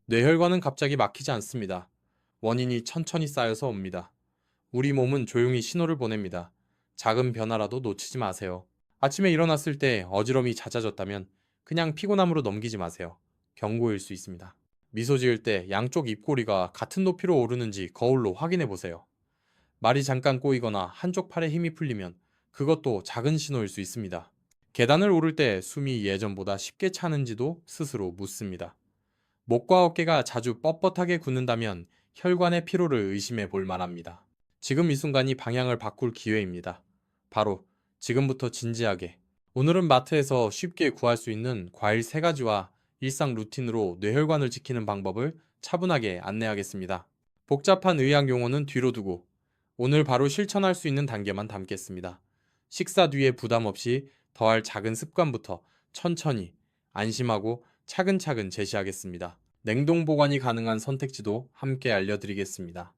뇌혈관은 갑자기 막히지 않습니다. 원인이 천천히 쌓여서 옵니다. 우리 몸은 조용히 신호를 보냅니다. 작은 변화라도 놓치지 마세요. 아침에 일어났을 때 어지럼이 잦아졌다면 그냥 피곤함으로 넘기지 마세요. 경고일 수 있습니다. 미소 지을 때 양쪽 입꼬리가 같은 높이로 오르는지 거울로 확인해 보세요. 말이 잠깐 꼬이거나 한쪽 팔에 힘이 풀리면 그것도 작은 신호일 수 있습니다. 계단을 오를 때 숨이 예전보다 쉽게 차는지도 스스로 묻습니다. 목과 어깨가 자주 뻣뻣하게 굳는다면 혈관의 피로를 의심해 볼 만합니다. 지금 이 순간이 방향을 바꿀 기회입니다. 바로 지금부터 진지하게. 오늘은 마트에서 쉽게 구할 수 있는 과일 3가지와 일상 루틴으로 뇌혈관을 지키는 방법을 차분하게 안내하겠습니다. 복잡한 의학 용어는 뒤로 두고 오늘 바로 실천할 수 있는 단계만 담겠습니다. 식사 뒤에 부담 없이 더할 작은 습관부터 천천히 안심하고 차근차근 제시하겠습니다. 냉동 보관이 가능한 선택지도 함께 알려드리겠습니다.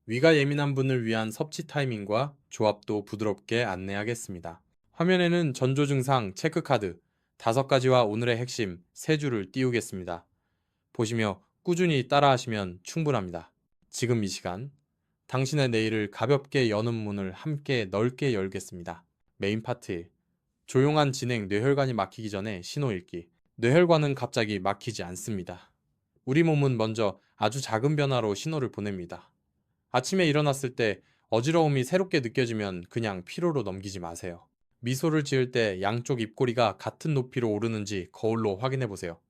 위가 예민한 분을 위한 섭취 타이밍과 조합도 부드럽게 안내하겠습니다. 화면에는 전조 증상 체크카드 5가지와 오늘의 핵심 3줄을 띄우겠습니다. 보시며 꾸준히 따라하시면 충분합니다. 지금 이 시간 당신의 내일을 가볍게 여는 문을 함께 넓게 열겠습니다. 메인 파트 1. 조용한 진행 뇌혈관이 막히기 전에 신호 읽기. 뇌혈관은 갑자기 막히지 않습니다. 우리 몸은 먼저 아주 작은 변화로 신호를 보냅니다. 아침에 일어났을 때 어지러움이 새롭게 느껴지면 그냥 피로로 넘기지 마세요. 미소를 지을 때 양쪽 입꼬리가 같은 높이로 오르는지 거울로 확인해 보세요.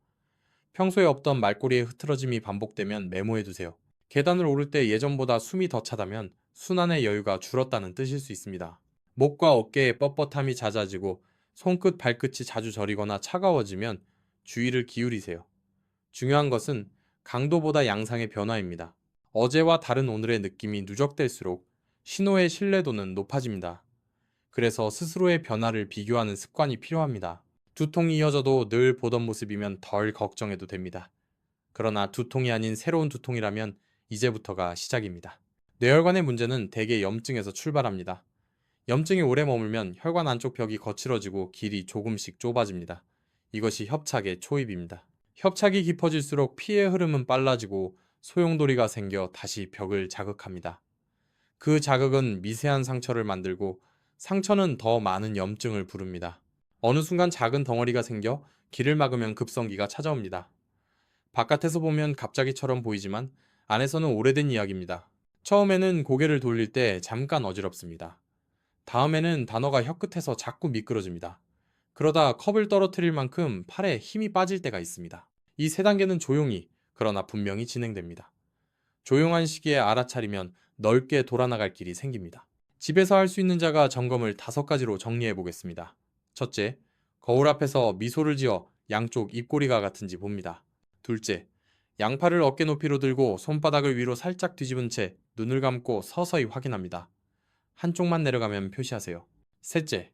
평소에 없던 말꼬리의 흐트러짐이 반복되면 메모해 두세요. 계단을 오를 때 예전보다 숨이 더 차다면 순환의 여유가 줄었다는 뜻일 수 있습니다. 목과 어깨의 뻣뻣함이 잦아지고 손끝 발끝이 자주 저리거나 차가워지면 주의를 기울이세요. 중요한 것은 강도보다 양상의 변화입니다. 어제와 다른 오늘의 느낌이 누적될수록 신호의 신뢰도는 높아집니다. 그래서 스스로의 변화를 비교하는 습관이 필요합니다. 두통이 이어져도 늘 보던 모습이면 덜 걱정해도 됩니다. 그러나 두통이 아닌 새로운 두통이라면 이제부터가 시작입니다. 뇌혈관의 문제는 대개 염증에서 출발합니다. 염증이 오래 머물면 혈관 안쪽 벽이 거칠어지고 길이 조금씩 좁아집니다. 이것이 협착의 초입입니다. 협착이 깊어질수록 피의 흐름은 빨라지고 소용돌이가 생겨 다시 벽을 자극합니다. 그 자극은 미세한 상처를 만들고 상처는 더 많은 염증을 부릅니다. 어느 순간 작은 덩어리가 생겨 길을 막으면 급성기가 찾아옵니다. 바깥에서 보면 갑자기처럼 보이지만 안에서는 오래된 이야기입니다. 처음에는 고개를 돌릴 때 잠깐 어지럽습니다. 다음에는 단어가 혀끝에서 자꾸 미끄러집니다. 그러다 컵을 떨어뜨릴 만큼 팔에 힘이 빠질 때가 있습니다. 이 3단계는 조용히, 그러나 분명히 진행됩니다. 조용한 시기에 알아차리면 넓게 돌아나갈 길이 생깁니다. 집에서 할 수 있는 자가 점검을 5가지로 정리해 보겠습니다. 첫째, 거울 앞에서 미소를 지어 양쪽 입꼬리가 같은지 봅니다. 둘째, 양팔을 어깨 높이로 들고 손바닥을 위로 살짝 뒤집은 채 눈을 감고 서서히 확인합니다. 한쪽만 내려가면 표시하세요. 셋째,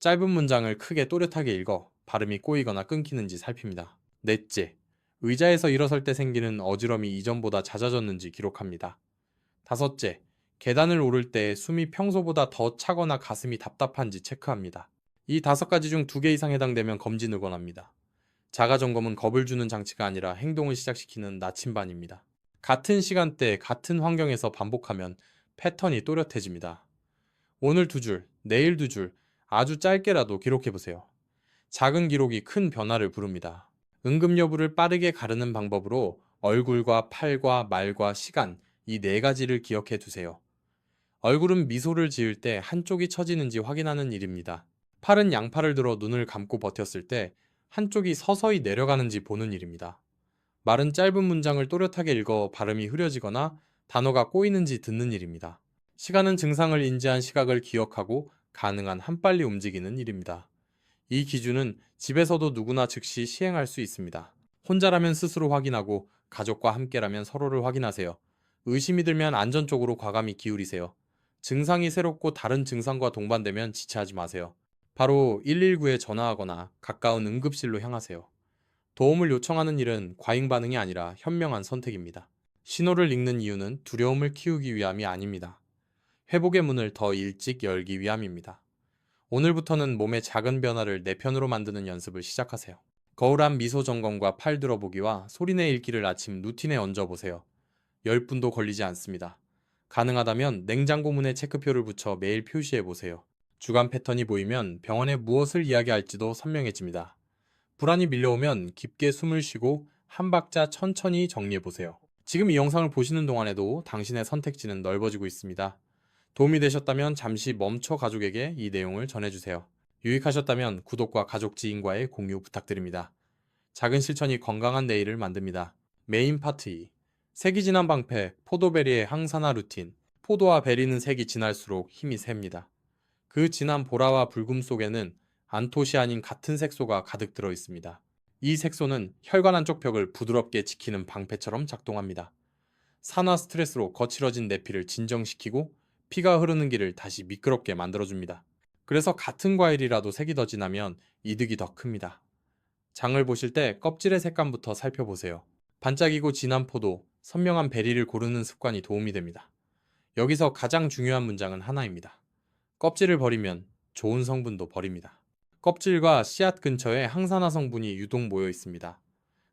짧은 문장을 크게 또렷하게 읽어 발음이 꼬이거나 끊기는지 살핍니다. 넷째, 의자에서 일어설 때 생기는 어지럼이 이전보다 잦아졌는지 기록합니다. 다섯째, 계단을 오를 때 숨이 평소보다 더 차거나 가슴이 답답한지 체크합니다. 이 5가지 중 2개 이상 해당되면 검진을 권합니다. 자가 점검은 겁을 주는 장치가 아니라 행동을 시작시키는 나침반입니다. 같은 시간대, 같은 환경에서 반복하면 패턴이 또렷해집니다. 오늘 2줄, 내일 2줄, 아주 짧게라도 기록해보세요. 작은 기록이 큰 변화를 부릅니다. 응급 여부를 빠르게 가르는 방법으로 얼굴과 팔과 말과 시간, 이 4가지를 기억해 두세요. 얼굴은 미소를 지을 때 한쪽이 처지는지 확인하는 일입니다. 팔은 양팔을 들어 눈을 감고 버텼을 때 한쪽이 서서히 내려가는지 보는 일입니다. 말은 짧은 문장을 또렷하게 읽어 발음이 흐려지거나 단어가 꼬이는지 듣는 일입니다. 시간은 증상을 인지한 시각을 기억하고 가능한 한 빨리 움직이는 일입니다. 이 기준은 집에서도 누구나 즉시 시행할 수 있습니다. 혼자라면 스스로 확인하고 가족과 함께라면 서로를 확인하세요. 의심이 들면 안전 쪽으로 과감히 기울이세요. 증상이 새롭고 다른 증상과 동반되면 지체하지 마세요. 바로 119에 전화하거나 가까운 응급실로 향하세요. 도움을 요청하는 일은 과잉 반응이 아니라 현명한 선택입니다. 신호를 읽는 이유는 두려움을 키우기 위함이 아닙니다. 회복의 문을 더 일찍 열기 위함입니다. 오늘부터는 몸의 작은 변화를 내 편으로 만드는 연습을 시작하세요. 거울함 미소 점검과 팔 들어보기와 소리내 읽기를 아침 루틴에 얹어보세요. 10분도 걸리지 않습니다. 가능하다면 냉장고 문에 체크표를 붙여 매일 표시해보세요. 주간 패턴이 보이면 병원에 무엇을 이야기할지도 선명해집니다. 불안이 밀려오면 깊게 숨을 쉬고 한 박자 천천히 정리해보세요. 지금 이 영상을 보시는 동안에도 당신의 선택지는 넓어지고 있습니다. 도움이 되셨다면 잠시 멈춰 가족에게 이 내용을 전해주세요. 유익하셨다면 구독과 가족 지인과의 공유 부탁드립니다. 작은 실천이 건강한 내일을 만듭니다. 메인 파트 2. 색이 진한 방패, 포도베리의 항산화 루틴. 포도와 베리는 색이 진할수록 힘이 셉니다. 그 진한 보라와 붉음 속에는 안토시아닌 같은 색소가 가득 들어 있습니다. 이 색소는 혈관 안쪽 벽을 부드럽게 지키는 방패처럼 작동합니다. 산화 스트레스로 거칠어진 내피를 진정시키고 피가 흐르는 길을 다시 미끄럽게 만들어줍니다. 그래서 같은 과일이라도 색이 더 진하면 이득이 더 큽니다. 장을 보실 때 껍질의 색감부터 살펴보세요. 반짝이고 진한 포도, 선명한 베리를 고르는 습관이 도움이 됩니다. 여기서 가장 중요한 문장은 하나입니다. 껍질을 버리면 좋은 성분도 버립니다. 껍질과 씨앗 근처에 항산화 성분이 유독 모여 있습니다.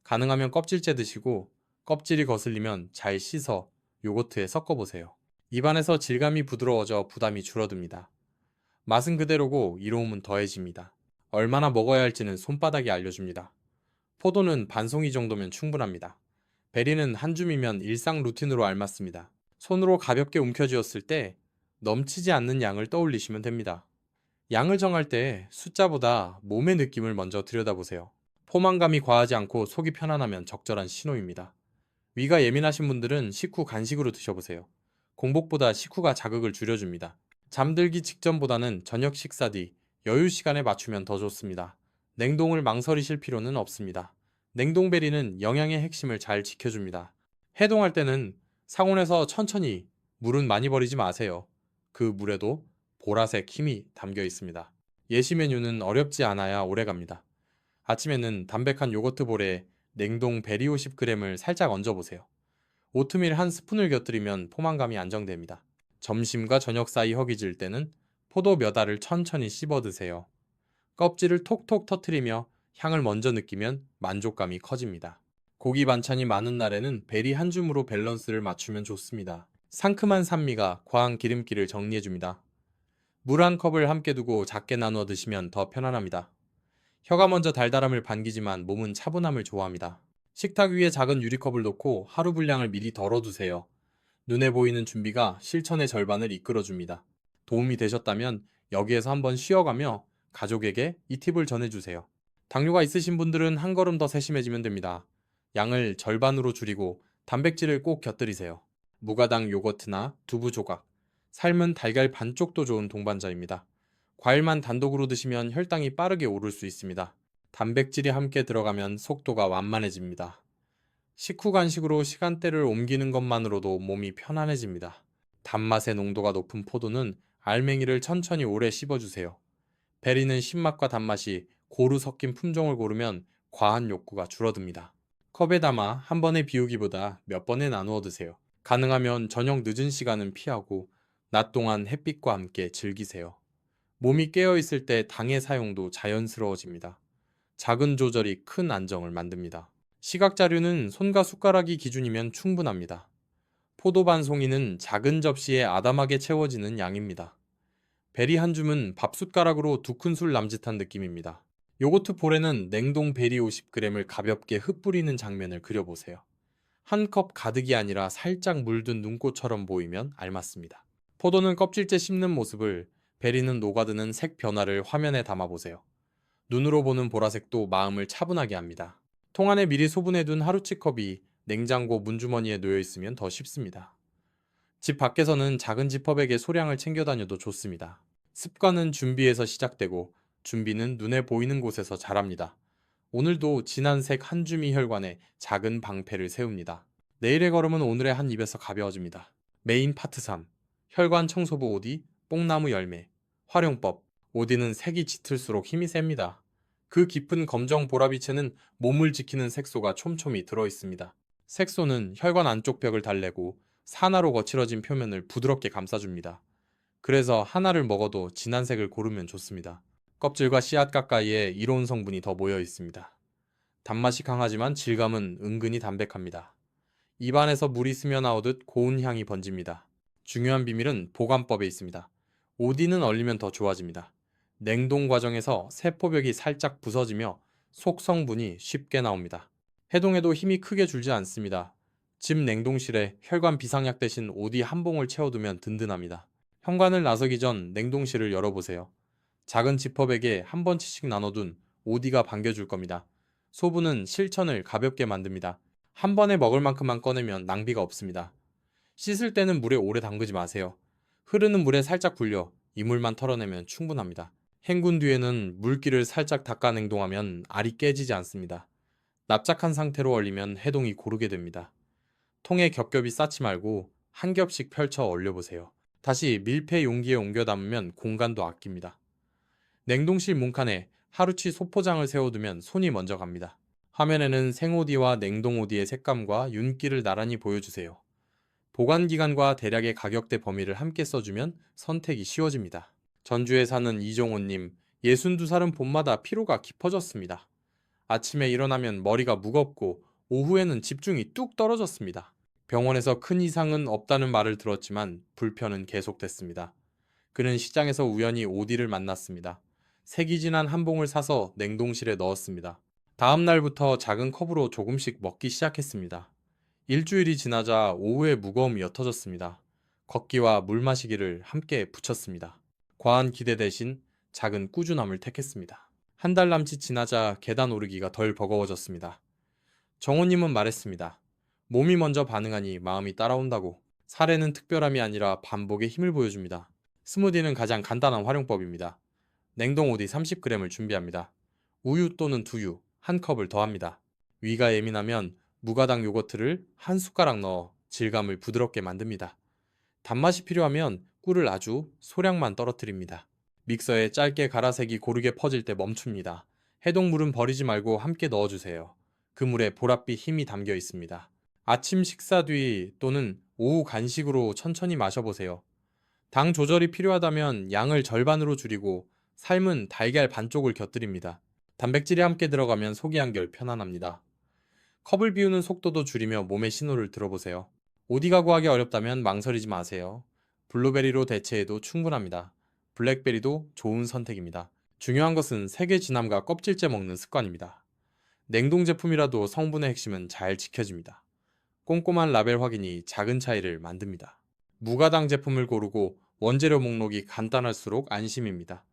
가능하면 껍질째 드시고 껍질이 거슬리면 잘 씻어 요거트에 섞어보세요. 입안에서 질감이 부드러워져 부담이 줄어듭니다. 맛은 그대로고 이로움은 더해집니다. 얼마나 먹어야 할지는 손바닥이 알려줍니다. 포도는 반송이 정도면 충분합니다. 베리는 한 줌이면 일상 루틴으로 알맞습니다. 손으로 가볍게 움켜쥐었을 때 넘치지 않는 양을 떠올리시면 됩니다. 양을 정할 때 숫자보다 몸의 느낌을 먼저 들여다보세요. 포만감이 과하지 않고 속이 편안하면 적절한 신호입니다. 위가 예민하신 분들은 식후 간식으로 드셔보세요. 공복보다 식후가 자극을 줄여줍니다. 잠들기 직전보다는 저녁 식사 뒤 여유 시간에 맞추면 더 좋습니다. 냉동을 망설이실 필요는 없습니다. 냉동베리는 영양의 핵심을 잘 지켜줍니다. 해동할 때는 상온에서 천천히, 물은 많이 버리지 마세요. 그 물에도 보라색 힘이 담겨 있습니다. 예시 메뉴는 어렵지 않아야 오래갑니다. 아침에는 담백한 요거트 볼에 냉동 베리 50g을 살짝 얹어보세요. 오트밀 한 스푼을 곁들이면 포만감이 안정됩니다. 점심과 저녁 사이 허기질 때는 포도 몇 알을 천천히 씹어 드세요. 껍질을 톡톡 터트리며 향을 먼저 느끼면 만족감이 커집니다. 고기 반찬이 많은 날에는 베리 한 줌으로 밸런스를 맞추면 좋습니다. 상큼한 산미가 과한 기름기를 정리해줍니다. 물 한 컵을 함께 두고 작게 나누어 드시면 더 편안합니다. 혀가 먼저 달달함을 반기지만 몸은 차분함을 좋아합니다. 식탁 위에 작은 유리컵을 놓고 하루 분량을 미리 덜어두세요. 눈에 보이는 준비가 실천의 절반을 이끌어줍니다. 도움이 되셨다면 여기에서 한번 쉬어가며 가족에게 이 팁을 전해주세요. 당뇨가 있으신 분들은 한 걸음 더 세심해지면 됩니다. 양을 절반으로 줄이고 단백질을 꼭 곁들이세요. 무가당 요거트나 두부 조각, 삶은 달걀 반쪽도 좋은 동반자입니다. 과일만 단독으로 드시면 혈당이 빠르게 오를 수 있습니다. 단백질이 함께 들어가면 속도가 완만해집니다. 식후 간식으로 시간대를 옮기는 것만으로도 몸이 편안해집니다. 단맛의 농도가 높은 포도는 알맹이를 천천히 오래 씹어주세요. 베리는 신맛과 단맛이 고루 섞인 품종을 고르면 과한 욕구가 줄어듭니다. 컵에 담아 한 번에 비우기보다 몇 번에 나누어 드세요. 가능하면 저녁 늦은 시간은 피하고 낮 동안 햇빛과 함께 즐기세요. 몸이 깨어있을 때 당의 사용도 자연스러워집니다. 작은 조절이 큰 안정을 만듭니다. 시각자료는 손과 숟가락이 기준이면 충분합니다. 포도 반송이는 작은 접시에 아담하게 채워지는 양입니다. 베리 한 줌은 밥숟가락으로 2큰술 남짓한 느낌입니다. 요거트 볼에는 냉동 베리 50g을 가볍게 흩뿌리는 장면을 그려보세요. 한 컵 가득이 아니라 살짝 물든 눈꽃처럼 보이면 알맞습니다. 포도는 껍질째 씹는 모습을, 베리는 녹아드는 색 변화를 화면에 담아보세요. 눈으로 보는 보라색도 마음을 차분하게 합니다. 통 안에 미리 소분해둔 하루치 컵이 냉장고 문주머니에 놓여 있으면 더 쉽습니다. 집 밖에서는 작은 지퍼백에 소량을 챙겨 다녀도 좋습니다. 습관은 준비에서 시작되고 준비는 눈에 보이는 곳에서 자랍니다. 오늘도 진한 색 한 줌이 혈관에 작은 방패를 세웁니다. 내일의 걸음은 오늘의 한 입에서 가벼워집니다. 메인 파트 3. 혈관 청소부 오디, 뽕나무 열매. 활용법. 오디는 색이 짙을수록 힘이 셉니다. 그 깊은 검정 보라빛에는 몸을 지키는 색소가 촘촘히 들어있습니다. 색소는 혈관 안쪽 벽을 달래고 산화로 거칠어진 표면을 부드럽게 감싸줍니다. 그래서 하나를 먹어도 진한 색을 고르면 좋습니다. 껍질과 씨앗 가까이에 이로운 성분이 더 모여 있습니다. 단맛이 강하지만 질감은 은근히 담백합니다. 입안에서 물이 스며나오듯 고운 향이 번집니다. 중요한 비밀은 보관법에 있습니다. 오디는 얼리면 더 좋아집니다. 냉동 과정에서 세포벽이 살짝 부서지며 속 성분이 쉽게 나옵니다. 해동해도 힘이 크게 줄지 않습니다. 집 냉동실에 혈관 비상약 대신 오디 한 봉을 채워두면 든든합니다. 현관을 나서기 전 냉동실을 열어보세요. 작은 지퍼백에 한 번치씩 나눠둔 오디가 반겨줄 겁니다. 소분은 실천을 가볍게 만듭니다. 한 번에 먹을 만큼만 꺼내면 낭비가 없습니다. 씻을 때는 물에 오래 담그지 마세요. 흐르는 물에 살짝 굴려 이물만 털어내면 충분합니다. 헹군 뒤에는 물기를 살짝 닦아 냉동하면 알이 깨지지 않습니다. 납작한 상태로 얼리면 해동이 고르게 됩니다. 통에 겹겹이 쌓지 말고 한 겹씩 펼쳐 얼려보세요. 다시 밀폐 용기에 옮겨 담으면 공간도 아낍니다. 냉동실 문칸에 하루치 소포장을 세워두면 손이 먼저 갑니다. 화면에는 생오디와 냉동오디의 색감과 윤기를 나란히 보여주세요. 보관기간과 대략의 가격대 범위를 함께 써주면 선택이 쉬워집니다. 전주에 사는 이종호님, 62살은 봄마다 피로가 깊어졌습니다. 아침에 일어나면 머리가 무겁고 오후에는 집중이 뚝 떨어졌습니다. 병원에서 큰 이상은 없다는 말을 들었지만 불편은 계속됐습니다. 그는 시장에서 우연히 오디를 만났습니다. 색이 진한 한 봉을 사서 냉동실에 넣었습니다. 다음 날부터 작은 컵으로 조금씩 먹기 시작했습니다. 일주일이 지나자 오후에 무거움이 옅어졌습니다. 걷기와 물 마시기를 함께 붙였습니다. 과한 기대 대신 작은 꾸준함을 택했습니다. 한 달 남짓 지나자 계단 오르기가 덜 버거워졌습니다. 정호님은 말했습니다. 몸이 먼저 반응하니 마음이 따라온다고. 사례는 특별함이 아니라 반복의 힘을 보여줍니다. 스무디는 가장 간단한 활용법입니다. 냉동 오디 30g을 준비합니다. 우유 또는 두유 한 컵을 더합니다. 위가 예민하면 무가당 요거트를 한 숟가락 넣어 질감을 부드럽게 만듭니다. 단맛이 필요하면 꿀을 아주 소량만 떨어뜨립니다. 믹서에 짧게 갈아색이 고르게 퍼질 때 멈춥니다. 해동물은 버리지 말고 함께 넣어주세요. 그 물에 보랏빛 힘이 담겨 있습니다. 아침 식사 뒤 또는 오후 간식으로 천천히 마셔보세요. 당 조절이 필요하다면 양을 절반으로 줄이고 삶은 달걀 반쪽을 곁들입니다. 단백질이 함께 들어가면 속이 한결 편안합니다. 컵을 비우는 속도도 줄이며 몸의 신호를 들어보세요. 오디가 구하기 어렵다면 망설이지 마세요. 블루베리로 대체해도 충분합니다. 블랙베리도 좋은 선택입니다. 중요한 것은 색의 진함과 껍질째 먹는 습관입니다. 냉동 제품이라도 성분의 핵심은 잘 지켜집니다. 꼼꼼한 라벨 확인이 작은 차이를 만듭니다. 무가당 제품을 고르고 원재료 목록이 간단할수록 안심입니다.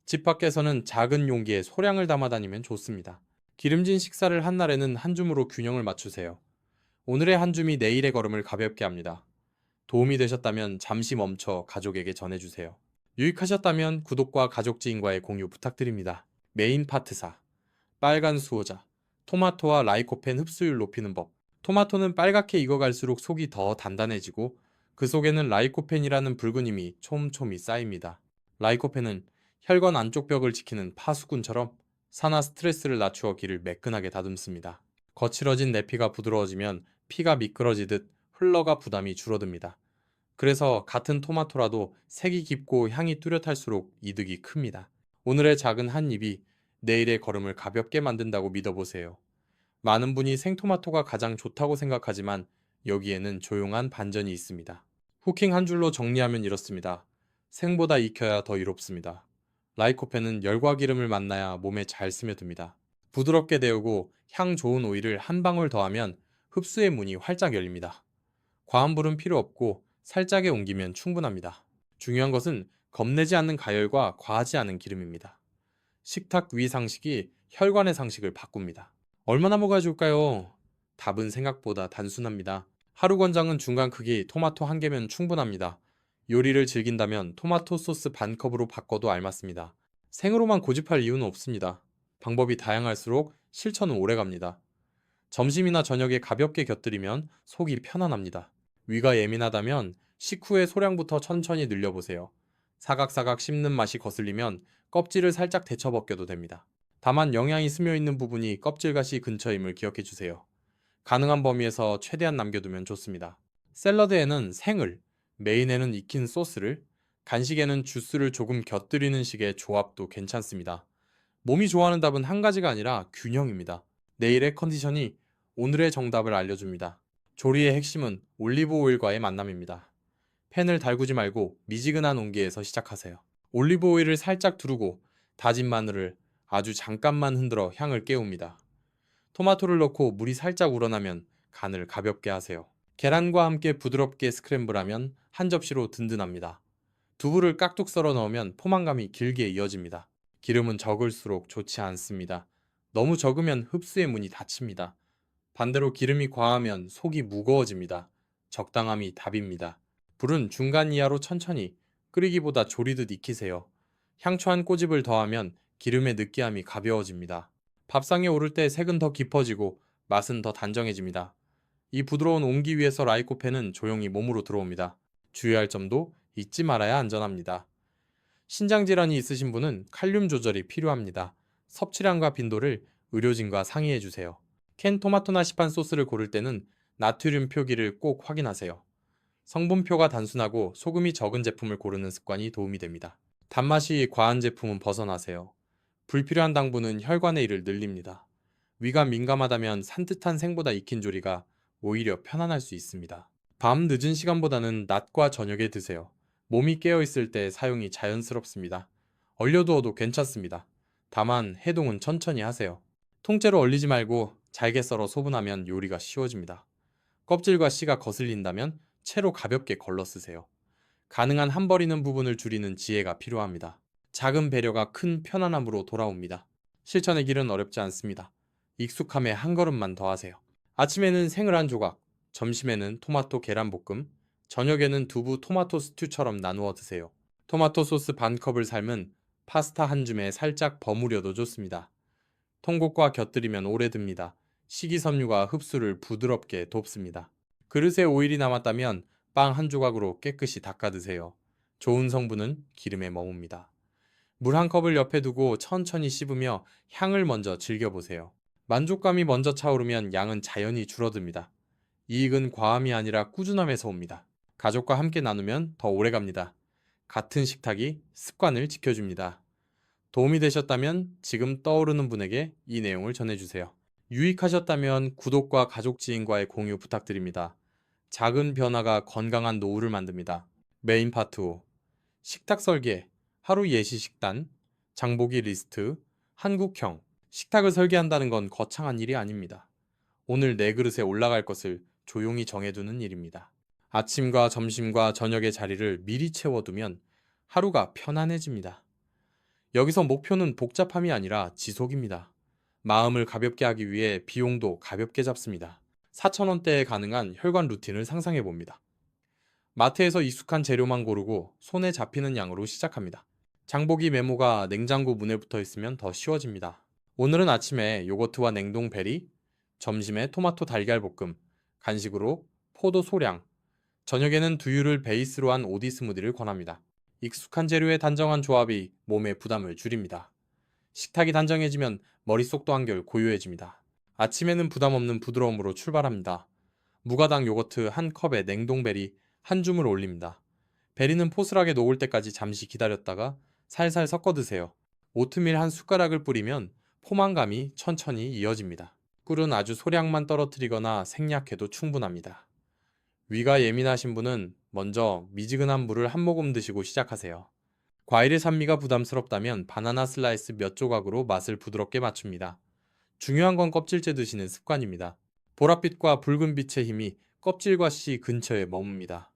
집 밖에서는 작은 용기에 소량을 담아 다니면 좋습니다. 기름진 식사를 한 날에는 한 줌으로 균형을 맞추세요. 오늘의 한 줌이 내일의 걸음을 가볍게 합니다. 도움이 되셨다면 잠시 멈춰 가족에게 전해주세요. 유익하셨다면 구독과 가족 지인과의 공유 부탁드립니다. 메인 파트사 빨간 수호자 토마토와 라이코펜 흡수율 높이는 법. 토마토는 빨갛게 익어갈수록 속이 더 단단해지고 그 속에는 라이코펜이라는 붉은 힘이 촘촘히 쌓입니다. 라이코펜은 혈관 안쪽 벽을 지키는 파수꾼처럼 산화 스트레스를 낮추어 기를 매끈하게 다듬습니다. 거칠어진 내피가 부드러워지면 피가 미끄러지듯 흘러가 부담이 줄어듭니다. 그래서 같은 토마토라도 색이 깊고 향이 뚜렷할수록 이득이 큽니다. 오늘의 작은 한 입이 내일의 걸음을 가볍게 만든다고 믿어보세요. 많은 분이 생토마토가 가장 좋다고 생각하지만 여기에는 조용한 반전이 있습니다. 후킹 한 줄로 정리하면 이렇습니다. 생보다 익혀야 더 이롭습니다. 라이코펜은 열과 기름을 만나야 몸에 잘 스며듭니다. 부드럽게 데우고 향 좋은 오일을 한 방울 더하면 흡수의 문이 활짝 열립니다. 과한 불은 필요 없고 살짝에 옮기면 충분합니다. 중요한 것은 겁내지 않는 가열과 과하지 않은 기름입니다. 식탁 위 상식이 혈관의 상식을 바꿉니다. 얼마나 먹어야 좋을까요? 답은 생각보다 단순합니다. 하루 권장은 중간 크기 토마토 한 개면 충분합니다. 요리를 즐긴다면 토마토 소스 반 컵으로 바꿔도 알맞습니다. 생으로만 고집할 이유는 없습니다. 방법이 다양할수록 실천은 오래갑니다. 점심이나 저녁에 가볍게 곁들이면 속이 편안합니다. 위가 예민하다면 식후에 소량부터 천천히 늘려보세요. 사각사각 씹는 맛이 거슬리면 껍질을 살짝 데쳐 벗겨도 됩니다. 다만 영양이 스며있는 부분이 껍질가시 근처임을 기억해주세요. 가능한 범위에서 최대한 남겨두면 좋습니다. 샐러드에는 생을, 메인에는 익힌 소스를, 간식에는 주스를 조금 곁들이는 식의 조합도 괜찮습니다. 몸이 좋아하는 답은 한 가지가 아니라 균형입니다. 내일의 컨디션이 오늘의 정답을 알려줍니다. 조리의 핵심은 올리브 오일과의 만남입니다. 팬을 달구지 말고 미지근한 온기에서 시작하세요. 올리브 오일을 살짝 두르고 다진 마늘을 아주 잠깐만 흔들어 향을 깨웁니다. 토마토를 넣고 물이 살짝 우러나면 간을 가볍게 하세요. 계란과 함께 부드럽게 스크램블하면 한 접시로 든든합니다. 두부를 깍둑 썰어 넣으면 포만감이 길게 이어집니다. 기름은 적을수록 좋지 않습니다. 너무 적으면 흡수의 문이 닫힙니다. 반대로 기름이 과하면 속이 무거워집니다. 적당함이 답입니다. 불은 중간 이하로 천천히 끓이기보다 조리듯 익히세요. 향초 한 꼬집을 더하면 기름의 느끼함이 가벼워집니다. 밥상에 오를 때 색은 더 깊어지고 맛은 더 단정해집니다. 이 부드러운 온기 위에서 라이코펜은 조용히 몸으로 들어옵니다. 주의할 점도 잊지 말아야 안전합니다. 신장 질환이 있으신 분은 칼륨 조절이 필요합니다. 섭취량과 빈도를 의료진과 상의해 주세요. 캔 토마토나 시판 소스를 고를 때는 나트륨 표기를 꼭 확인하세요. 성분표가 단순하고 소금이 적은 제품을 고르는 습관이 도움이 됩니다. 단맛이 과한 제품은 벗어나세요. 불필요한 당분은 혈관의 일을 늘립니다. 위가 민감하다면 산뜻한 생보다 익힌 조리가 오히려 편안할 수 있습니다. 밤 늦은 시간보다는 낮과 저녁에 드세요. 몸이 깨어있을 때 사용이 자연스럽습니다. 얼려두어도 괜찮습니다. 다만 해동은 천천히 하세요. 통째로 얼리지 말고 잘게 썰어 소분하면 요리가 쉬워집니다. 껍질과 씨가 거슬린다면 채로 가볍게 걸러 쓰세요. 가능한 한 버리는 부분을 줄이는 지혜가 필요합니다. 작은 배려가 큰 편안함으로 돌아옵니다. 실천의 길은 어렵지 않습니다. 익숙함에 한 걸음만 더 하세요. 아침에는 생을 한 조각, 점심에는 토마토 계란볶음, 저녁에는 두부 토마토 스튜처럼 나누어 드세요. 토마토 소스 반 컵을 삶은 파스타 한 줌에 살짝 버무려도 좋습니다. 통곡과 곁들이면 오래 듭니다. 식이섬유가 흡수를 부드럽게 돕습니다. 그릇에 오일이 남았다면 빵 한 조각으로 깨끗이 닦아 드세요. 좋은 성분은 기름에 머뭅니다. 물 한 컵을 옆에 두고 천천히 씹으며 향을 먼저 즐겨보세요. 만족감이 먼저 차오르면 양은 자연히 줄어듭니다. 이익은 과함이 아니라 꾸준함에서 옵니다. 가족과 함께 나누면 더 오래 갑니다. 같은 식탁이 습관을 지켜줍니다. 도움이 되셨다면 지금 떠오르는 분에게 이 내용을 전해주세요. 유익하셨다면 구독과 가족 지인과의 공유 부탁드립니다. 작은 변화가 건강한 노후를 만듭니다. 메인 파트 5. 식탁 설계, 하루 예시 식단, 장보기 리스트, 한국형. 식탁을 설계한다는 건 거창한 일이 아닙니다. 오늘 내 그릇에 올라갈 것을 조용히 정해두는 일입니다. 아침과 점심과 저녁의 자리를 미리 채워두면 하루가 편안해집니다. 여기서 목표는 복잡함이 아니라 지속입니다. 마음을 가볍게 하기 위해 비용도 가볍게 잡습니다. 4,000원대에 가능한 혈관 루틴을 상상해 봅니다. 마트에서 익숙한 재료만 고르고 손에 잡히는 양으로 시작합니다. 장보기 메모가 냉장고 문에 붙어 있으면 더 쉬워집니다. 오늘은 아침에 요거트와 냉동 베리, 점심에 토마토 달걀 볶음, 간식으로 포도 소량, 저녁에는 두유를 베이스로 한 오디 스무디를 권합니다. 익숙한 재료의 단정한 조합이 몸의 부담을 줄입니다. 식탁이 단정해지면 머릿속도 한결 고요해집니다. 아침에는 부담 없는 부드러움으로 출발합니다. 무가당 요거트 한 컵에 냉동베리 한 줌을 올립니다. 베리는 포슬하게 녹을 때까지 잠시 기다렸다가 살살 섞어 드세요. 오트밀 한 숟가락을 뿌리면 포만감이 천천히 이어집니다. 꿀은 아주 소량만 떨어뜨리거나 생략해도 충분합니다. 위가 예민하신 분은 먼저 미지근한 물을 한 모금 드시고 시작하세요. 과일의 산미가 부담스럽다면 바나나 슬라이스 몇 조각으로 맛을 부드럽게 맞춥니다. 중요한 건 껍질째 드시는 습관입니다. 보랏빛과 붉은빛의 힘이 껍질과 씨 근처에 머뭅니다.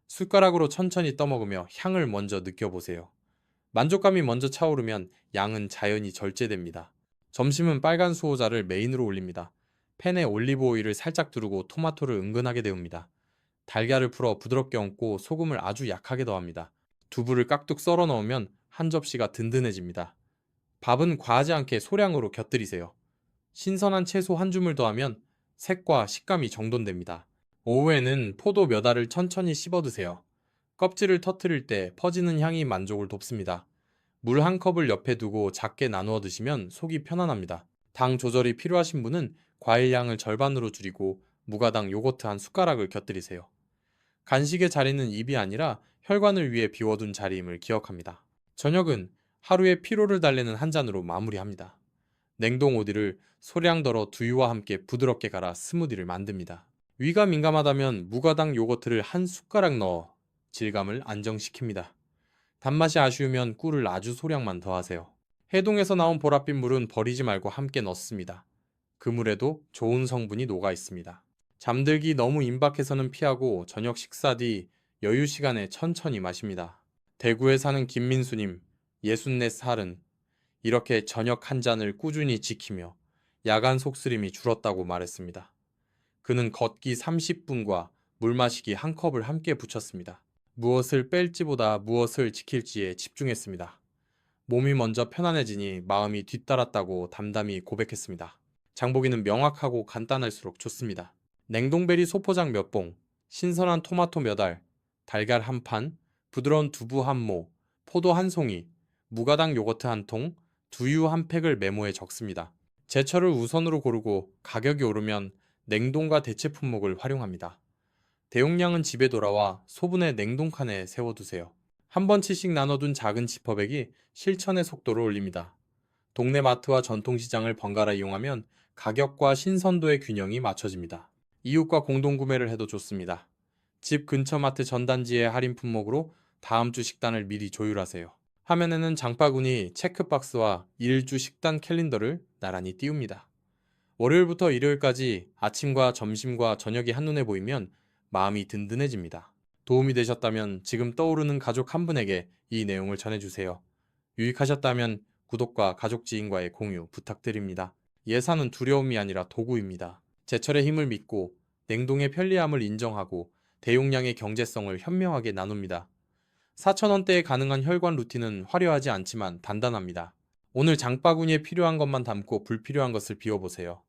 숟가락으로 천천히 떠먹으며 향을 먼저 느껴보세요. 만족감이 먼저 차오르면 양은 자연히 절제됩니다. 점심은 빨간 수호자를 메인으로 올립니다. 팬에 올리브 오일을 살짝 두르고 토마토를 은근하게 데웁니다. 달걀을 풀어 부드럽게 얹고 소금을 아주 약하게 더합니다. 두부를 깍둑 썰어 넣으면 한 접시가 든든해집니다. 밥은 과하지 않게 소량으로 곁들이세요. 신선한 채소 한 줌을 더하면 색과 식감이 정돈됩니다. 오후에는 포도 몇 알을 천천히 씹어 드세요. 껍질을 터트릴 때 퍼지는 향이 만족을 돕습니다. 물 한 컵을 옆에 두고 작게 나누어 드시면 속이 편안합니다. 당 조절이 필요하신 분은 과일 양을 절반으로 줄이고 무가당 요거트 한 숟가락을 곁들이세요. 간식의 자리는 입이 아니라 혈관을 위해 비워둔 자리임을 기억합니다. 저녁은 하루의 피로를 달래는 한 잔으로 마무리합니다. 냉동 오디를 소량덜어 두유와 함께 부드럽게 갈아 스무디를 만듭니다. 위가 민감하다면 무가당 요거트를 한 숟가락 넣어 질감을 안정시킵니다. 단맛이 아쉬우면 꿀을 아주 소량만 더하세요. 해동에서 나온 보랏빛 물은 버리지 말고 함께 넣습니다. 그 물에도 좋은 성분이 녹아 있습니다. 잠들기 너무 임박해서는 피하고 저녁 식사 뒤 여유 시간에 천천히 마십니다. 대구에 사는 김민수님, 64살은 이렇게 저녁 한 잔을 꾸준히 지키며 야간 속쓰림이 줄었다고 말했습니다. 그는 걷기 30분과 물 마시기 한 컵을 함께 붙였습니다. 무엇을 뺄지보다 무엇을 지킬지에 집중했습니다. 몸이 먼저 편안해지니 마음이 뒤따랐다고 담담히 고백했습니다. 장보기는 명확하고 간단할수록 좋습니다. 냉동베리 소포장 몇 봉, 신선한 토마토 몇 알, 달걀 한 판, 부드러운 두부 한 모, 포도 한 송이, 무가당 요거트 한 통, 두유 한 팩을 메모에 적습니다. 제철을 우선으로 고르고 가격이 오르면 냉동과 대체 품목을 활용합니다. 대용량은 집에 돌아와 소분의 냉동칸에 세워두세요. 한 번치씩 나눠둔 작은 지퍼백이 실천의 속도를 올립니다. 동네 마트와 전통시장을 번갈아 이용하면 가격과 신선도의 균형이 맞춰집니다. 이웃과 공동구매를 해도 좋습니다. 집 근처 마트 전단지의 할인 품목으로 다음 주 식단을 미리 조율하세요. 화면에는 장바구니, 체크박스와 일주 식단 캘린더를 나란히 띄웁니다. 월요일부터 일요일까지 아침과 점심과 저녁이 한눈에 보이면 마음이 든든해집니다. 도움이 되셨다면 지금 떠오르는 가족 한 분에게 이 내용을 전해주세요. 유익하셨다면 구독과 가족 지인과의 공유 부탁드립니다. 예산은 두려움이 아니라 도구입니다. 제철의 힘을 믿고 냉동의 편리함을 인정하고 대용량의 경제성을 현명하게 나눕니다. 4,000원대에 가능한 혈관 루틴은 화려하지 않지만 단단합니다. 오늘 장바구니에 필요한 것만 담고 불필요한 것을 비워보세요.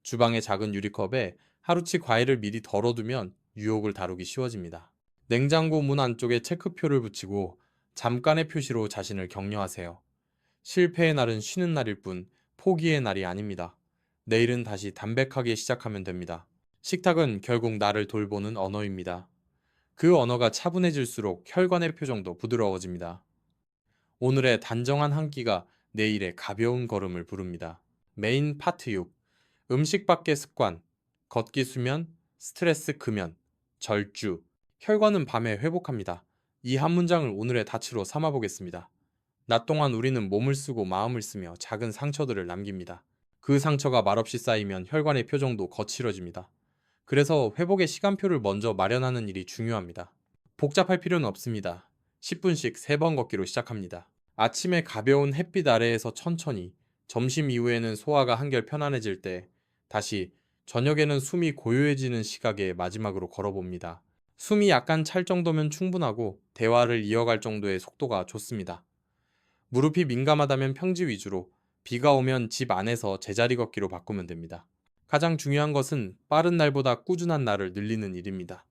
주방의 작은 유리컵에 하루치 과일을 미리 덜어두면 유혹을 다루기 쉬워집니다. 냉장고 문 안쪽에 체크표를 붙이고 잠깐의 표시로 자신을 격려하세요. 실패의 날은 쉬는 날일 뿐 포기의 날이 아닙니다. 내일은 다시 담백하게 시작하면 됩니다. 식탁은 결국 나를 돌보는 언어입니다. 그 언어가 차분해질수록 혈관의 표정도 부드러워집니다. 오늘의 단정한 한 끼가 내일의 가벼운 걸음을 부릅니다. 메인 파트 6. 음식 밖의 습관, 걷기 수면, 스트레스 금연, 절주, 혈관은 밤에 회복합니다. 이 한 문장을 오늘의 다치로 삼아보겠습니다. 낮 동안 우리는 몸을 쓰고 마음을 쓰며 작은 상처들을 남깁니다. 그 상처가 말없이 쌓이면 혈관의 표정도 거칠어집니다. 그래서 회복의 시간표를 먼저 마련하는 일이 중요합니다. 복잡할 필요는 없습니다. 10분씩 3번 걷기로 시작합니다. 아침에 가벼운 햇빛 아래에서 천천히, 점심 이후에는 소화가 한결 편안해질 때, 다시 저녁에는 숨이 고요해지는 시각에 마지막으로 걸어봅니다. 숨이 약간 찰 정도면 충분하고 대화를 이어갈 정도의 속도가 좋습니다. 무릎이 민감하다면 평지 위주로, 비가 오면 집 안에서 제자리 걷기로 바꾸면 됩니다. 가장 중요한 것은 빠른 날보다 꾸준한 날을 늘리는 일입니다.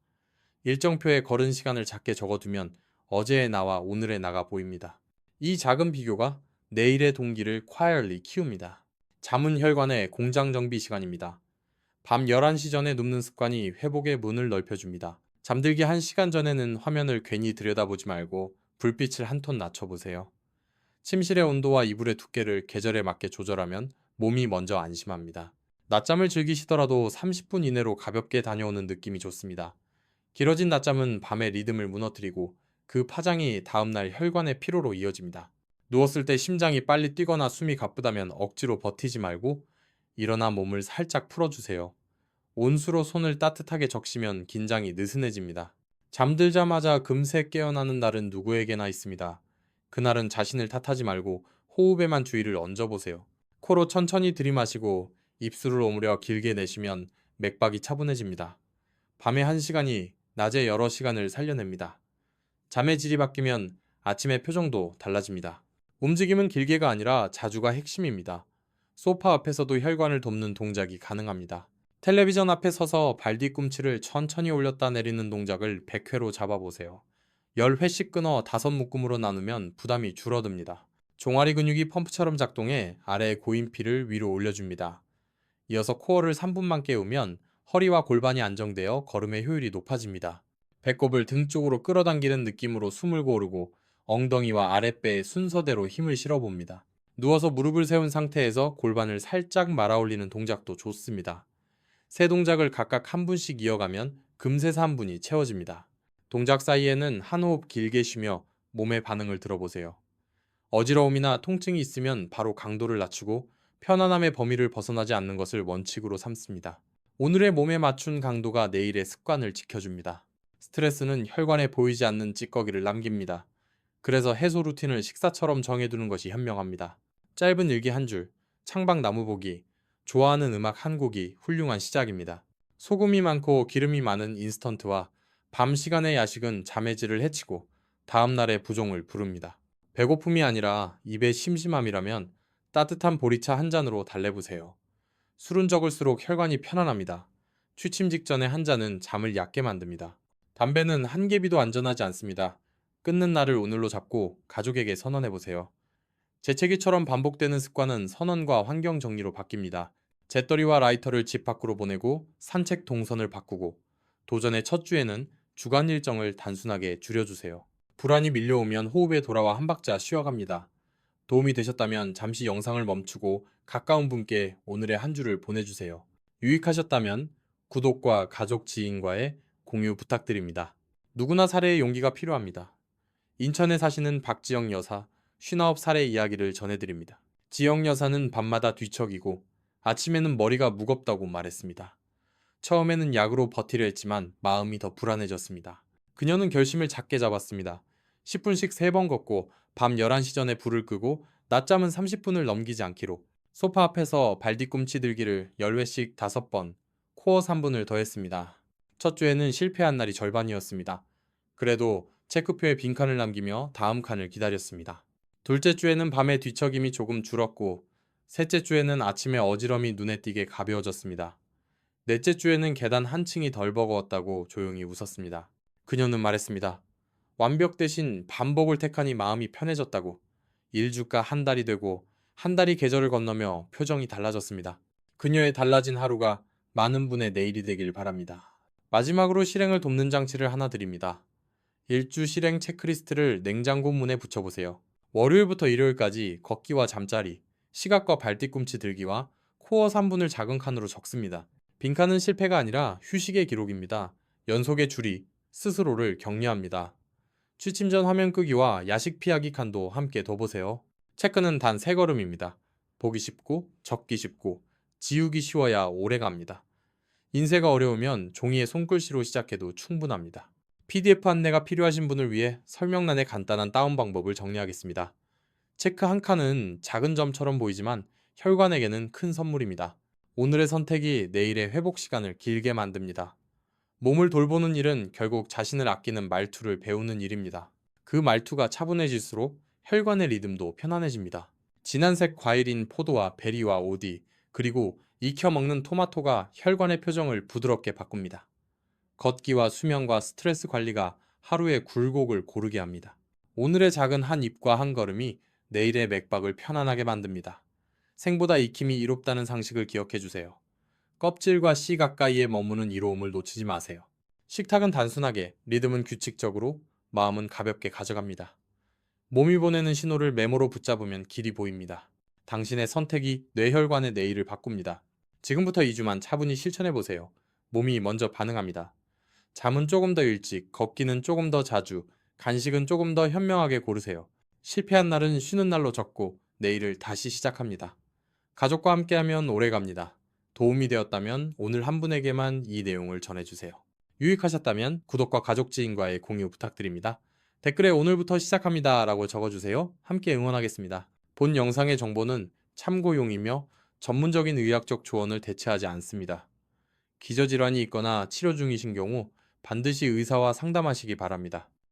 일정표에 걸은 시간을 작게 적어두면 어제의 나와 오늘의 나가 보입니다. 이 작은 비교가 내일의 동기를 quietly 키웁니다. 잠은 혈관의 공장 정비 시간입니다. 밤 11시 전에 눕는 습관이 회복의 문을 넓혀줍니다. 잠들기 1시간 전에는 화면을 괜히 들여다보지 말고 불빛을 한 톤 낮춰보세요. 침실의 온도와 이불의 두께를 계절에 맞게 조절하면 몸이 먼저 안심합니다. 낮잠을 즐기시더라도 30분 이내로 가볍게 다녀오는 느낌이 좋습니다. 길어진 낮잠은 밤의 리듬을 무너뜨리고 그 파장이 다음날 혈관의 피로로 이어집니다. 누웠을 때 심장이 빨리 뛰거나 숨이 가쁘다면 억지로 버티지 말고 일어나 몸을 살짝 풀어주세요. 온수로 손을 따뜻하게 적시면 긴장이 느슨해집니다. 잠들자마자 금세 깨어나는 날은 누구에게나 있습니다. 그날은 자신을 탓하지 말고 호흡에만 주의를 얹어보세요. 코로 천천히 들이마시고 입술을 오므려 길게 내쉬면 맥박이 차분해집니다. 밤의 1시간이 낮의 여러 시간을 살려냅니다. 잠의 질이 바뀌면 아침의 표정도 달라집니다. 움직임은 길게가 아니라 자주가 핵심입니다. 소파 앞에서도 혈관을 돕는 동작이 가능합니다. 텔레비전 앞에 서서 발 뒤꿈치를 천천히 올렸다 내리는 동작을 100회로 잡아보세요. 10회씩 끊어 5묶음으로 나누면 부담이 줄어듭니다. 종아리 근육이 펌프처럼 작동해 아래의 고인피를 위로 올려줍니다. 이어서 코어를 3분만 깨우면 허리와 골반이 안정되어 걸음의 효율이 높아집니다. 배꼽을 등 쪽으로 끌어당기는 느낌으로 숨을 고르고 엉덩이와 아랫배에 순서대로 힘을 실어봅니다. 누워서 무릎을 세운 상태에서 골반을 살짝 말아 올리는 동작도 좋습니다. 세 동작을 각각 한 분씩 이어가면 금세 3분이 채워집니다. 동작 사이에는 한 호흡 길게 쉬며 몸의 반응을 들어보세요. 어지러움이나 통증이 있으면 바로 강도를 낮추고 편안함의 범위를 벗어나지 않는 것을 원칙으로 삼습니다. 오늘의 몸에 맞춘 강도가 내일의 습관을 지켜줍니다. 스트레스는 혈관에 보이지 않는 찌꺼기를 남깁니다. 그래서 해소 루틴을 식사처럼 정해두는 것이 현명합니다. 짧은 일기 한 줄, 창밖 나무 보기, 좋아하는 음악 한 곡이 훌륭한 시작입니다. 소금이 많고 기름이 많은 인스턴트와 밤 시간의 야식은 잠의 질을 해치고 다음날의 부종을 부릅니다. 배고픔이 아니라 입에 심심함이라면 따뜻한 보리차 한 잔으로 달래보세요. 술은 적을수록 혈관이 편안합니다. 취침 직전에 한 잔은 잠을 얕게 만듭니다. 담배는 한 개비도 안전하지 않습니다. 끊는 날을 오늘로 잡고 가족에게 선언해보세요. 재채기처럼 반복되는 습관은 선언과 환경 정리로 바뀝니다. 재떨이와 라이터를 집 밖으로 보내고 산책 동선을 바꾸고 도전의 첫 주에는 주간 일정을 단순하게 줄여주세요. 불안이 밀려오면 호흡에 돌아와 한 박자 쉬어갑니다. 도움이 되셨다면 잠시 영상을 멈추고 가까운 분께 오늘의 한 주를 보내주세요. 유익하셨다면 구독과 가족 지인과의 공유 부탁드립니다. 누구나 살해의 용기가 필요합니다. 인천에 사시는 박지영 여사, 59 살해 이야기를 전해드립니다. 지영 여사는 밤마다 뒤척이고 아침에는 머리가 무겁다고 말했습니다. 처음에는 약으로 버티려 했지만 마음이 더 불안해졌습니다. 그녀는 결심을 작게 잡았습니다. 10분씩 3번 걷고 밤 11시 전에 불을 끄고 낮잠은 30분을 넘기지 않기로 소파 앞에서 발뒤꿈치 들기를 10회씩 5번, 코어 3분을 더했습니다. 첫 주에는 실패한 날이 절반이었습니다. 그래도 체크표에 빈칸을 남기며 다음 칸을 기다렸습니다. 둘째 주에는 밤에 뒤척임이 조금 줄었고 셋째 주에는 아침에 어지럼이 눈에 띄게 가벼워졌습니다. 넷째 주에는 계단 한 층이 덜 버거웠다고 조용히 웃었습니다. 그녀는 말했습니다. 완벽 대신 반복을 택하니 마음이 편해졌다고. 1주가 한 달이 되고 한 달이 계절을 건너며 표정이 달라졌습니다. 그녀의 달라진 하루가 많은 분의 내일이 되길 바랍니다. 마지막으로 실행을 돕는 장치를 하나 드립니다. 1주 실행 체크리스트를 냉장고 문에 붙여보세요. 월요일부터 일요일까지 걷기와 잠자리, 시각과 발뒤꿈치 들기와 코어 3분을 작은 칸으로 적습니다. 빈칸은 실패가 아니라 휴식의 기록입니다. 연속의 줄이 스스로를 격려합니다. 취침 전 화면 끄기와 야식 피하기 칸도 함께 둬보세요. 체크는 단 3걸음입니다. 보기 쉽고 적기 쉽고 지우기 쉬워야 오래갑니다. 인쇄가 어려우면 종이에 손글씨로 시작해도 충분합니다. PDF 안내가 필요하신 분을 위해 설명란에 간단한 다운 방법을 정리하겠습니다. 체크 한 칸은 작은 점처럼 보이지만 혈관에게는 큰 선물입니다. 오늘의 선택이 내일의 회복 시간을 길게 만듭니다. 몸을 돌보는 일은 결국 자신을 아끼는 말투를 배우는 일입니다. 그 말투가 차분해질수록 혈관의 리듬도 편안해집니다. 진한색 과일인 포도와 베리와 오디, 그리고 익혀 먹는 토마토가 혈관의 표정을 부드럽게 바꿉니다. 걷기와 수면과 스트레스 관리가 하루의 굴곡을 고르게 합니다. 오늘의 작은 한 입과 한 걸음이 내일의 맥박을 편안하게 만듭니다. 생보다 익힘이 이롭다는 상식을 기억해 주세요. 껍질과 씨 가까이에 머무는 이로움을 놓치지 마세요. 식탁은 단순하게, 리듬은 규칙적으로, 마음은 가볍게 가져갑니다. 몸이 보내는 신호를 메모로 붙잡으면 길이 보입니다. 당신의 선택이 뇌혈관의 내일을 바꿉니다. 지금부터 2주만 차분히 실천해 보세요. 몸이 먼저 반응합니다. 잠은 조금 더 일찍, 걷기는 조금 더 자주, 간식은 조금 더 현명하게 고르세요. 실패한 날은 쉬는 날로 적고 내일을 다시 시작합니다. 가족과 함께하면 오래갑니다. 도움이 되었다면 오늘 한 분에게만 이 내용을 전해주세요. 유익하셨다면 구독과 가족 지인과의 공유 부탁드립니다. 댓글에 오늘부터 시작합니다 라고 적어주세요. 함께 응원하겠습니다. 본 영상의 정보는 참고용이며 전문적인 의학적 조언을 대체하지 않습니다. 기저질환이 있거나 치료 중이신 경우 반드시 의사와 상담하시기 바랍니다.